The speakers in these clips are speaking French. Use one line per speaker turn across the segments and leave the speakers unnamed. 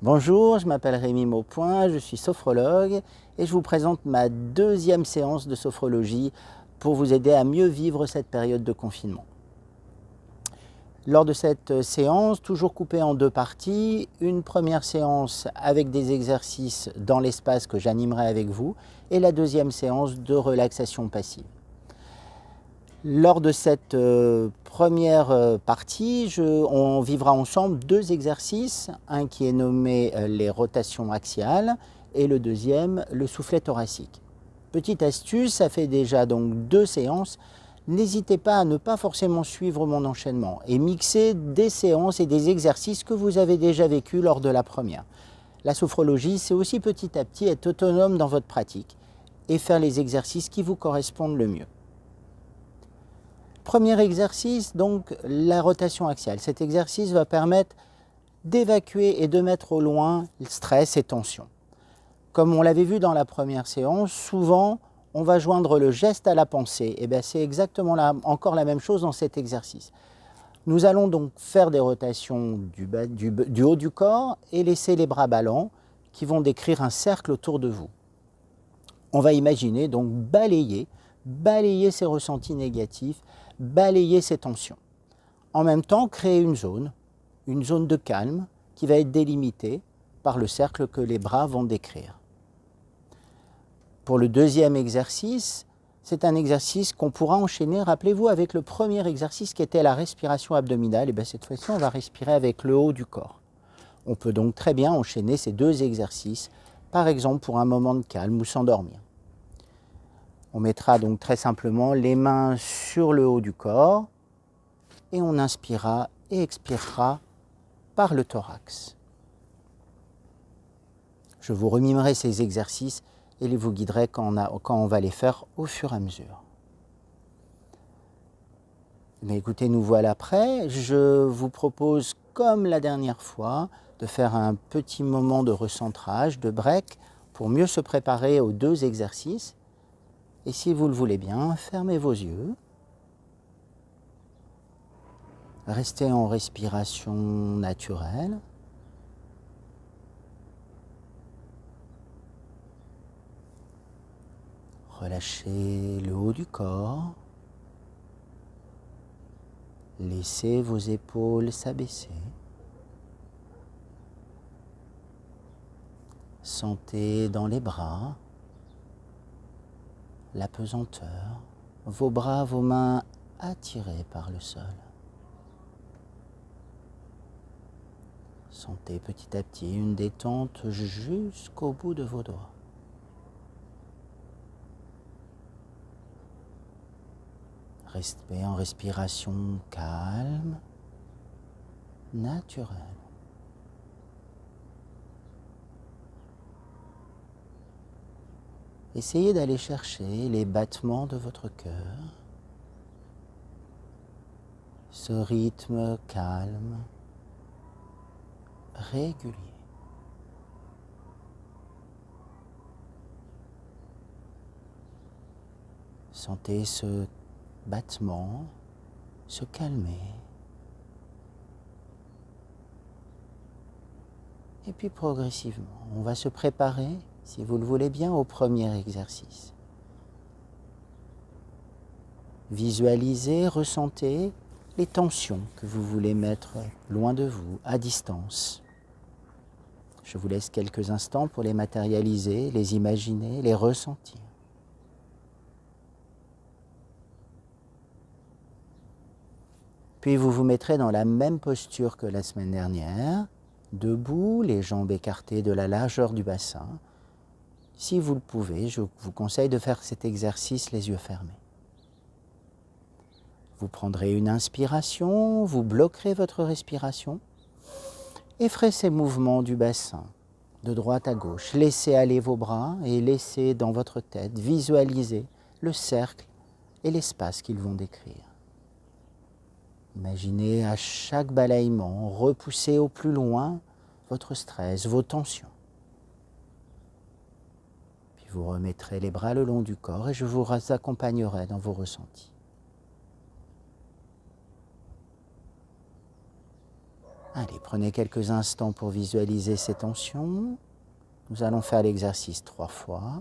Bonjour, je m'appelle Rémi Maupoint, je suis sophrologue et je vous présente ma deuxième séance de sophrologie pour vous aider à mieux vivre cette période de confinement. Lors de cette séance, toujours coupée en deux parties, une première séance avec des exercices dans l'espace que j'animerai avec vous et la deuxième séance de relaxation passive. Lors de cette première partie, on vivra ensemble deux exercices, un qui est nommé les rotations axiales et le deuxième, le soufflet thoracique. Petite astuce, ça fait déjà donc deux séances. N'hésitez pas à ne pas forcément suivre mon enchaînement et mixer des séances et des exercices que vous avez déjà vécus lors de la première. La sophrologie, c'est aussi petit à petit être autonome dans votre pratique et faire les exercices qui vous correspondent le mieux. Premier exercice, donc la rotation axiale. Cet exercice va permettre d'évacuer et de mettre au loin le stress et tension. Comme on l'avait vu dans la première séance, souvent on va joindre le geste à la pensée. Et bien c'est exactement encore la même chose dans cet exercice. Nous allons donc faire des rotations du haut du corps et laisser les bras ballants qui vont décrire un cercle autour de vous. On va imaginer donc balayer ces ressentis négatifs, balayer ces tensions. En même temps, créer une zone de calme qui va être délimitée par le cercle que les bras vont décrire. Pour le deuxième exercice, c'est un exercice qu'on pourra enchaîner, rappelez-vous, avec le premier exercice qui était la respiration abdominale. Et bien cette fois-ci, on va respirer avec le haut du corps. On peut donc très bien enchaîner ces deux exercices, par exemple pour un moment de calme ou s'endormir. On mettra donc très simplement les mains sur le haut du corps et on inspirera et expirera par le thorax. Je vous remimerai ces exercices et vous guiderai quand on va les faire au fur et à mesure. Mais écoutez, nous voilà prêts. Je vous propose, comme la dernière fois, de faire un petit moment de recentrage, de break, pour mieux se préparer aux deux exercices. Et si vous le voulez bien, fermez vos yeux. Restez en respiration naturelle. Relâchez le haut du corps. Laissez vos épaules s'abaisser. Sentez dans les bras la pesanteur, vos bras, vos mains attirés par le sol. Sentez petit à petit une détente jusqu'au bout de vos doigts. Restez en respiration calme, naturelle. Essayez d'aller chercher les battements de votre cœur, ce rythme calme, régulier. Sentez ce battement se calmer. Et puis progressivement, on va se préparer, si vous le voulez bien, au premier exercice. Visualisez, ressentez les tensions que vous voulez mettre loin de vous, à distance. Je vous laisse quelques instants pour les matérialiser, les imaginer, les ressentir. Puis vous vous mettrez dans la même posture que la semaine dernière, debout, les jambes écartées de la largeur du bassin. Si vous le pouvez, je vous conseille de faire cet exercice les yeux fermés. Vous prendrez une inspiration, vous bloquerez votre respiration et ferez ces mouvements du bassin, de droite à gauche. Laissez aller vos bras et laissez dans votre tête visualiser le cercle et l'espace qu'ils vont décrire. Imaginez à chaque balayement, repoussez au plus loin votre stress, vos tensions. Puis vous remettrez les bras le long du corps et je vous accompagnerai dans vos ressentis. Allez, prenez quelques instants pour visualiser ces tensions. Nous allons faire l'exercice 3 fois.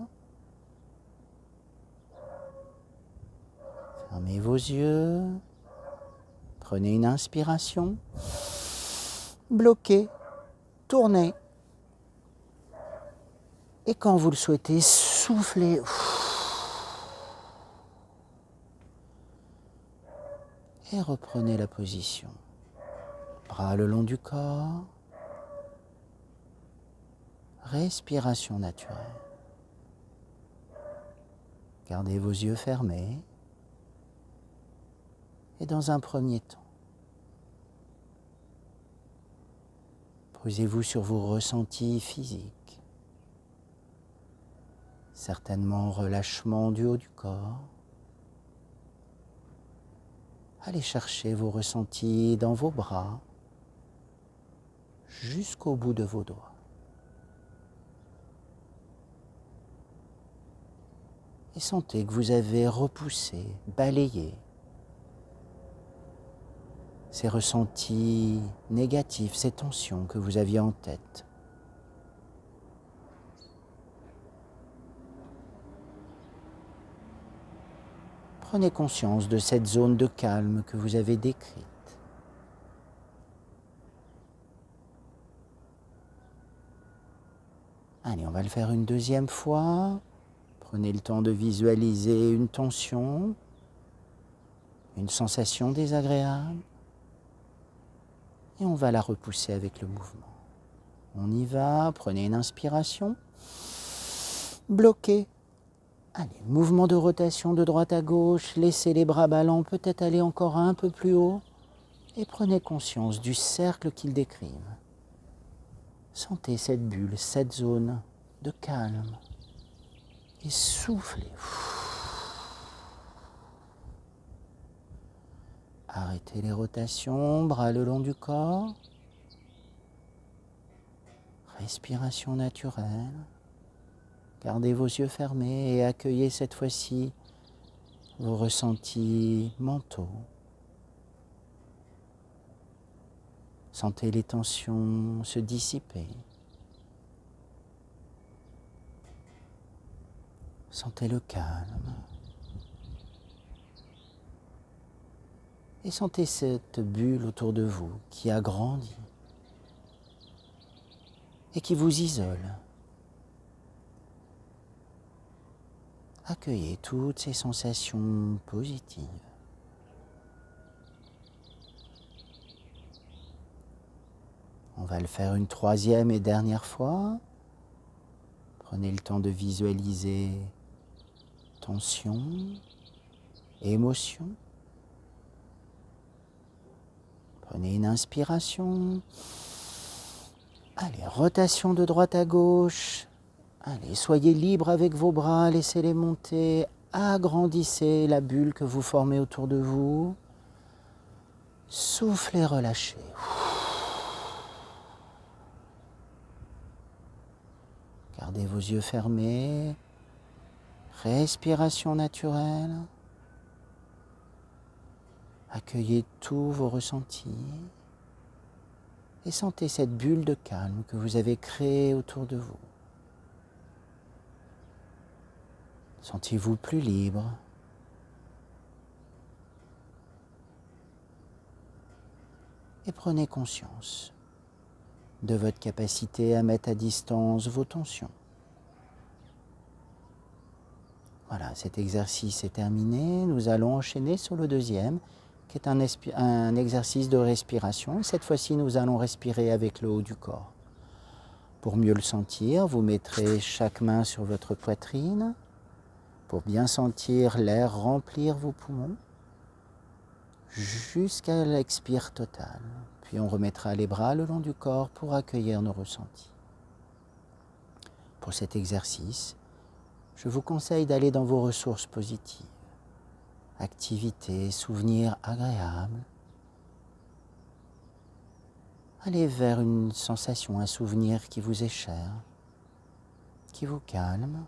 Fermez vos yeux. Prenez une inspiration. Bloquez. Tournez. Et quand vous le souhaitez, soufflez. Et reprenez la position. Bras le long du corps. Respiration naturelle. Gardez vos yeux fermés. Et dans un premier temps, posez-vous sur vos ressentis physiques. Certainement relâchement du haut du corps. Allez chercher vos ressentis dans vos bras jusqu'au bout de vos doigts. Et sentez que vous avez repoussé, balayé ces ressentis négatifs, ces tensions que vous aviez en tête. Prenez conscience de cette zone de calme que vous avez décrite. Allez, on va le faire une deuxième fois. Prenez le temps de visualiser une tension, une sensation désagréable. Et on va la repousser avec le mouvement. On y va, prenez une inspiration. Bloquez. Allez, mouvement de rotation de droite à gauche, laissez les bras ballants, peut-être aller encore un peu plus haut. Et prenez conscience du cercle qu'ils décrivent. Sentez cette bulle, cette zone de calme. Et soufflez. Arrêtez les rotations, bras le long du corps. Respiration naturelle. Gardez vos yeux fermés et accueillez cette fois-ci vos ressentis mentaux. Sentez les tensions se dissiper. Sentez le calme. Et sentez cette bulle autour de vous qui a grandi et qui vous isole. Accueillez toutes ces sensations positives. On va le faire une troisième et dernière fois. Prenez le temps de visualiser tension, émotion. Prenez une inspiration. Allez, rotation de droite à gauche. Allez, soyez libre avec vos bras, laissez-les monter. Agrandissez la bulle que vous formez autour de vous. Soufflez, relâchez. Gardez vos yeux fermés. Respiration naturelle. Accueillez tous vos ressentis. Et sentez cette bulle de calme que vous avez créée autour de vous. Sentez-vous plus libre. Et prenez conscience de votre capacité à mettre à distance vos tensions. Voilà, cet exercice est terminé. Nous allons enchaîner sur le deuxième, qui est un exercice de respiration. Cette fois-ci, nous allons respirer avec le haut du corps. Pour mieux le sentir, vous mettrez chaque main sur votre poitrine pour bien sentir l'air remplir vos poumons jusqu'à l'expire totale. Puis on remettra les bras le long du corps pour accueillir nos ressentis. Pour cet exercice, je vous conseille d'aller dans vos ressources positives. Activités, souvenirs agréables. Allez vers une sensation, un souvenir qui vous est cher, qui vous calme,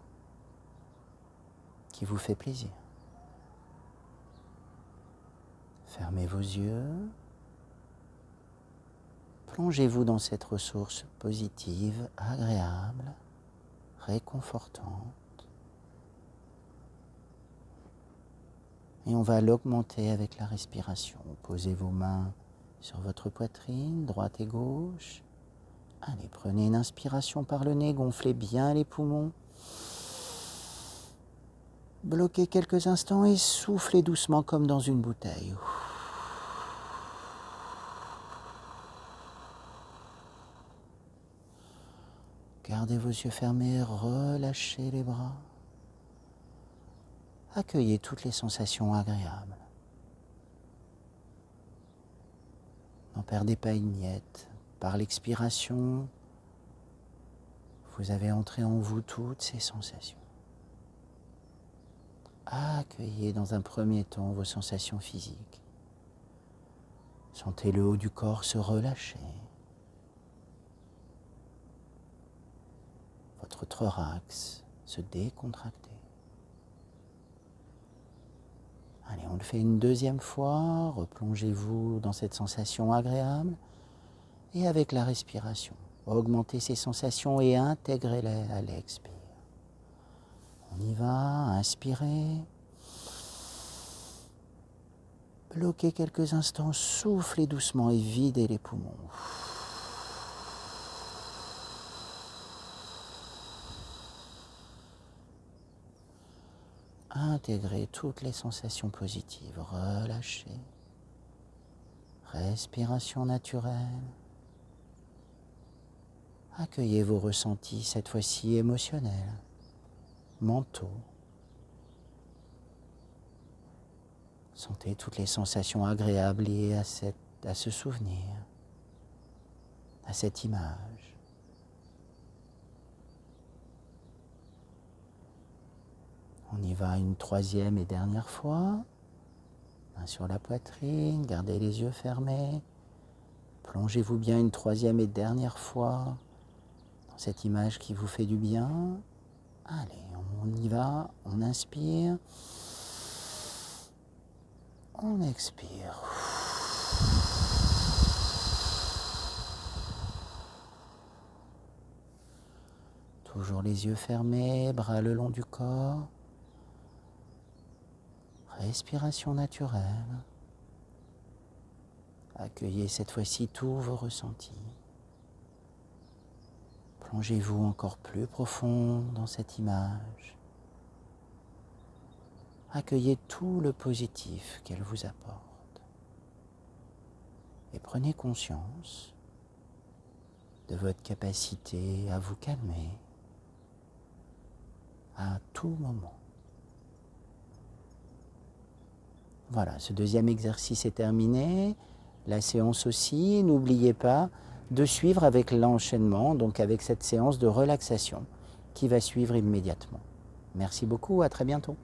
qui vous fait plaisir. Fermez vos yeux. Plongez-vous dans cette ressource positive, agréable, réconfortante. Et on va l'augmenter avec la respiration. Posez vos mains sur votre poitrine, droite et gauche. Allez, prenez une inspiration par le nez, gonflez bien les poumons. Bloquez quelques instants et soufflez doucement comme dans une bouteille. Gardez vos yeux fermés, relâchez les bras. Accueillez toutes les sensations agréables. N'en perdez pas une miette. Par l'expiration, vous avez entré en vous toutes ces sensations. Accueillez dans un premier temps vos sensations physiques. Sentez le haut du corps se relâcher. Votre thorax se décontracter. Allez, on le fait une deuxième fois. Replongez-vous dans cette sensation agréable. Et avec la respiration, augmentez ces sensations et intégrez-les à l'expire. On y va, inspirez. Bloquez quelques instants, soufflez doucement et videz les poumons. Intégrez toutes les sensations positives, relâchez. Respiration naturelle. Accueillez vos ressentis, cette fois-ci émotionnels, mentaux. Sentez toutes les sensations agréables liées à ce souvenir, à cette image. On y va une troisième et dernière fois. Main sur la poitrine, gardez les yeux fermés. Plongez-vous bien une troisième et dernière fois dans cette image qui vous fait du bien. Allez, on y va, on inspire. On expire. Toujours les yeux fermés, bras le long du corps. Respiration naturelle. Accueillez cette fois-ci tous vos ressentis. Plongez-vous encore plus profond dans cette image. Accueillez tout le positif qu'elle vous apporte. Et prenez conscience de votre capacité à vous calmer à tout moment. Voilà, ce deuxième exercice est terminé. La séance aussi, n'oubliez pas de suivre avec l'enchaînement, donc avec cette séance de relaxation qui va suivre immédiatement. Merci beaucoup, à très bientôt.